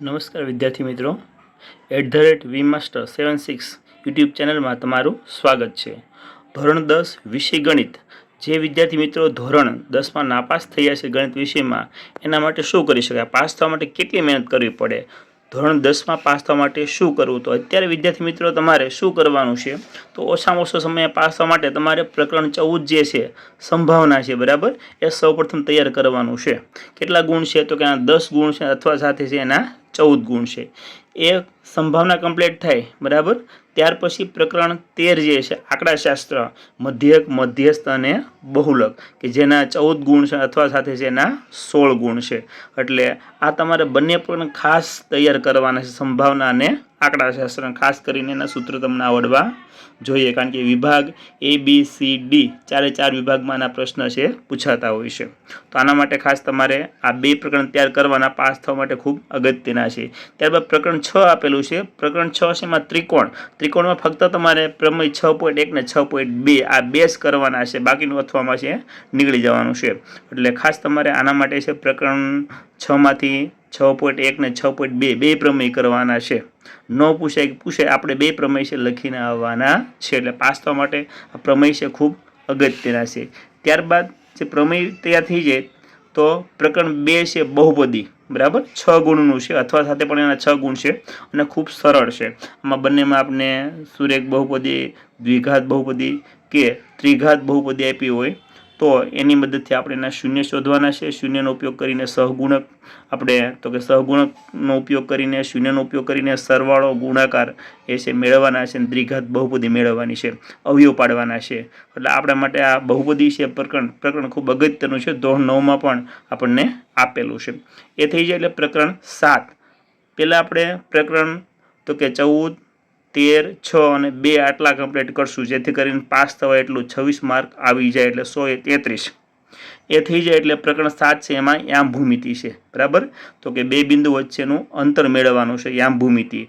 નમસ્કાર વિદ્યાર્થી મિત્રો, @vmaster76 યુટ્યુબ ચેનલમાં તમારું સ્વાગત છે। ધોરણ 10 વિષય ગણિત જે વિદ્યાર્થી મિત્રો ધોરણ 10માં નાપાસ થયા છે ગણિત વિષયમાં, એના માટે શું કરી શકાય, પાસ થવા માટે કેટલી મહેનત કરવી પડે, ધોરણ 10માં પાસ થવા માટે શું કરવું। તો અત્યારે વિદ્યાર્થી મિત્રો તમારે શું કરવાનું છે, તો ઓછામાં ઓછો સમય પાસ થવા માટે તમારે પ્રકરણ 14 જે છે સંભાવના છે, બરાબર, એ સૌપ્રથમ તૈયાર કરવાનું છે। કેટલા ગુણ છે, તો કે 10 ગુણ છે અથવા સાથે છે એના 14 ગુણ છે। એ સંભાવના કમ્પ્લીટ થાય, બરાબર, ત્યાર પછી પ્રકરણ 13 જે છે આંકડાશાસ્ત્ર, મધ્યક, મધ્યસ્થ અને બહુલક, કે જેના 14 ગુણ છે અથવા સાથે છે એના 16 ગુણ છે। એટલે આ તમારે બંને પણ ખાસ તૈયાર કરવાના છે, સંભાવના અને આંકડાશાસ્ત્ર। ખાસ કરીને એના સૂત્ર તમને આવડવા જોઈએ, કારણ કે વિભાગ ABCD ચારે ચાર વિભાગમાં આના પ્રશ્ન છે પૂછાતા હોય છે। તો આના માટે ખાસ તમારે આ બે પ્રકરણ તૈયાર કરવાના, પાસ થવા માટે ખૂબ અગત્યના છે। ત્યારબાદ પ્રકરણ 6 આપેલું છે। પ્રકરણ 6 છે એમાં ત્રિકોણમાં ફક્ત તમારે પ્રમેય 6.1 ને 6.2 આ બેઝ કરવાના છે, બાકીનું અથવામાં છે નીકળી જવાનું છે। એટલે ખાસ તમારે આના માટે છે પ્રકરણ 6 માંથી 6.1 ને 6.2 બે પ્રમેય કરવાના છે। ન પૂછે આપણે બે પ્રમેય છે લખીને આવવાના છે, એટલે પાસ થવા માટે આ પ્રમેય છે ખૂબ અગત્યના છે। ત્યારબાદ જે પ્રમેય તૈયાર થઈ જાય તો પ્રકરણ 2 છે બહુપદી, બરાબર, 6 ગુણનું છે અથવા સાથે પણ એના 6 ગુણ છે અને ખૂબ સરળ છે। આમાં બંનેમાં આપણે સુરેખ બહુપદી, દ્વિઘાત બહુપદી કે ત્રિઘાત બહુપદી આપી હોય તો એની મદદથી આપણે એના શૂન્ય શોધવાના છે। શૂન્યનો ઉપયોગ કરીને સહગુણક આપણે તો કે સહગુણકનો ઉપયોગ કરીને, શૂન્યનો ઉપયોગ કરીને સરવાળો ગુણાકાર એ છે મેળવવાના છે, દ્વિઘાત બહુપદી મેળવવાની છે, અવયવ પાડવાના છે। એટલે આપણા માટે આ બહુપદી છે પ્રકરણ ખૂબ અગત્યનું છે, ધોરણ 9માં પણ આપણને આપેલું છે। એ થઈ જાય એટલે પ્રકરણ 7 પહેલાં આપણે પ્રકરણ તો કે 14, 13, 6 અને 2 આટલા કમ્પ્લીટ કરશું, જેથી કરીને પાસ થવાય એટલું 26 માર્ક આવી જાય, એટલે 100 એ 33। એ થઈ જાય એટલે પ્રકરણ 7 છે એમાં યામ ભૂમિતિ છે, બરાબર, તો કે બે બિંદુ વચ્ચેનું અંતર મેળવવાનું છે, યામ ભૂમિતિ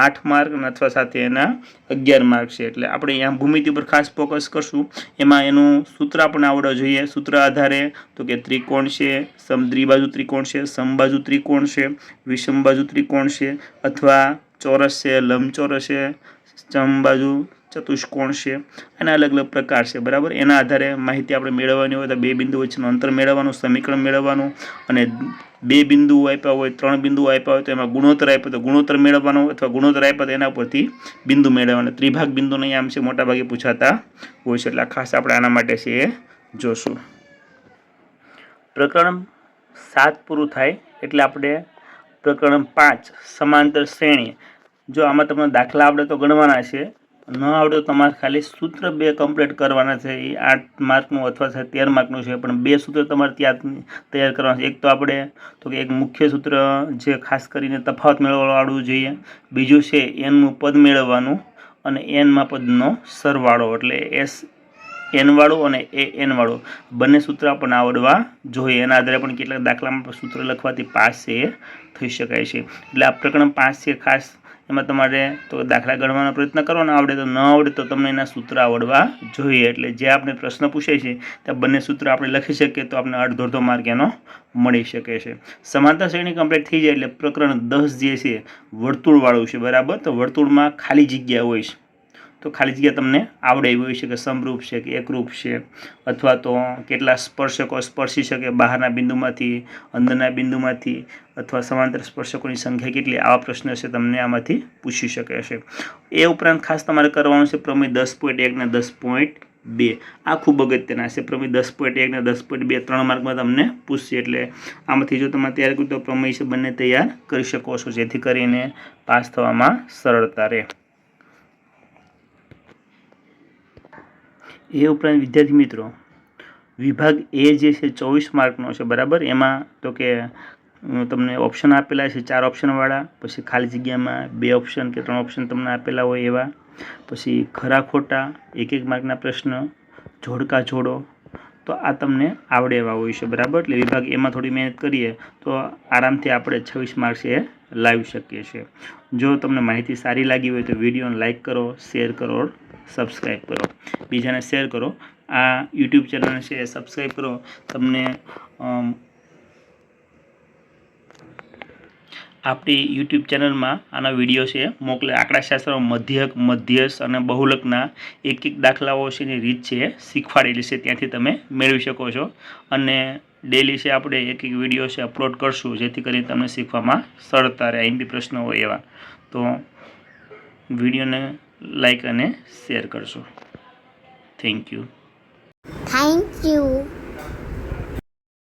8 માર્ક અથવા સાથે એના 11 માર્ક છે। એટલે આપણે યામ ભૂમિતિ પર ખાસ ફોકસ કરશું। એમાં એનું સૂત્ર આપણને આવડવું જોઈએ। સૂત્ર આધારે તો કે ત્રિકોણ છે, દ્વિબાજુ ત્રિકોણ છે, સમબાજુ ત્રિકોણ છે, વિષમબાજુ ત્રિકોણ છે, અથવા ચોરસ છે, લંબચોરસ છે, સમબાજુ ચતુષ્કોણ છે, અને અલગ અલગ પ્રકાર છે, બરાબર। એના આધારે માહિતી આપણે મેળવવાની હોય તો બે બિંદુ વચ્ચેનું અંતર મેળવવાનું, સમીકરણ મેળવવાનું, અને બે બિંદુઓ આપ્યા હોય, 3 બિંદુઓ આપ્યા હોય તો એમાં ગુણોત્તર આપ્યો તો ગુણોત્તર મેળવવાનો, અથવા ગુણોત્તર આપ્યા તો એના પરથી બિંદુ મેળવવાના। ત્રિભાગ બિંદુનો આમ છે મોટાભાગે પૂછાતા હોય છે, એટલે ખાસ આપણે આના માટે છે એ જોશું। પ્રકરણ 7 પૂરું થાય એટલે આપણે પ્રકરણ 5 સમાંતર શ્રેણી, જો આમાં તમને દાખલા આવડે તો ગણવાના છે, ન આવડે તો તમારે ખાલી સૂત્ર 2 કમ્પ્લીટ કરવાના છે। એ 8 માર્કનું અથવા 13 માર્કનું છે, પણ 2 સૂત્ર તમારે ત્યાં તૈયાર કરવાના છે। એક તો આપણે તો કે એક મુખ્ય સૂત્ર જે ખાસ કરીને તફાવત મેળવવાનું આવડવું જોઈએ, બીજું છે એનનું પદ મેળવવાનું અને એનમાં પદનો સરવાળો, એટલે એન વાળું અને એન વાળું બંને સૂત્ર આપણને આવડવા જોઈએ। એના આધારે પણ કેટલાક દાખલામાં સૂત્ર લખવાથી પાસ છે એ થઈ શકાય છે। એટલે આ પ્રકરણ 5 છે ખાસ, એમાં તમારે તો દાખલા ગણવાનો પ્રયત્ન કરવાનો, આવડે તો, ન આવડે તો તમને એના સૂત્ર આવડવા જોઈએ। એટલે જે આપણે પ્રશ્ન પૂછાય છે ત્યાં બંને સૂત્ર આપણે લખી શકીએ તો આપણે અડધો માર્ક એનો મળી શકે છે। સમાંતર શ્રેણી કમ્પ્લીટ થઈ જાય એટલે પ્રકરણ 10 જે છે વર્તુળવાળું છે, બરાબર, તો વર્તુળમાં ખાલી જગ્યા હોય છે, તો ખાલી જગ્યા તમને આવડે એવી હોય છે કે સમરૂપ છે કે એકરૂપ છે, અથવા તો કેટલા સ્પર્શકો સ્પર્શી શકે બહારના બિંદુમાંથી, અંદરના બિંદુમાંથી, અથવા સમાંતર સ્પર્શકોની સંખ્યા કેટલી, આવા પ્રશ્ન છે તમને આમાંથી પૂછી શકે છે। એ ઉપરાંત ખાસ તમારે કરવાનું છે પ્રમેય 10.1 ને 10.2 આ ખૂબ અગત્યના છે। પ્રમેય 10.1 ને 10.2 3 માર્કમાં તમને પૂછશે, એટલે આમાંથી જો તમે તૈયાર કર્યું તો પ્રમેય છે બંને તૈયાર કરી શકો છો, જેથી કરીને પાસ થવામાં સરળતા રહે। એ ઉપરાંત વિદ્યાર્થી મિત્રો વિભાગ એ જે છે 24 માર્કનો છે, બરાબર, એમાં તો કે તમને ઓપ્શન આપેલા છે 4 ઓપ્શનવાળા, પછી ખાલી જગ્યામાં 2 ઓપ્શન કે 3 ઓપ્શન તમને આપેલા હોય એવા, પછી ખરા ખોટા 1-1 માર્કના પ્રશ્ન, જોડકા જોડો, તો આ તમને આવડે એવા હોય છે, બરાબર। એટલે વિભાગ એમાં થોડી મહેનત કરીએ તો આરામથી આપણે 26 માર્ક્સ એ લાવી શકીએ છીએ। જો તમને માહિતી સારી લાગી હોય તો વિડીયોને લાઇક કરો, શેર કરો, સબસ્ક્રાઈબ કરો, બીજાને શેર કરો। આ યુટ્યુબ ચેનલને છે સબસ્ક્રાઈબ કરો, તમને આપણી યુટ્યુબ ચેનલમાં આના વિડીયો છે મોકલે. આંકડાશાસ્ત્રમાં મધ્યક, મધ્યસ્થ અને બહુલકના એક દાખલાઓ છે એની રીત છે શીખવાડેલી છે, ત્યાંથી તમે મેળવી શકો છો. અને ડેલી છે આપણે એક વિડીયો છે અપલોડ કરશું, જેથી કરીને તમને શીખવામાં સરળતા રહે. અહીં બી પ્રશ્નો હોય એવા તો વિડીયોને લાઈક અને શેર કરશો. Thank you.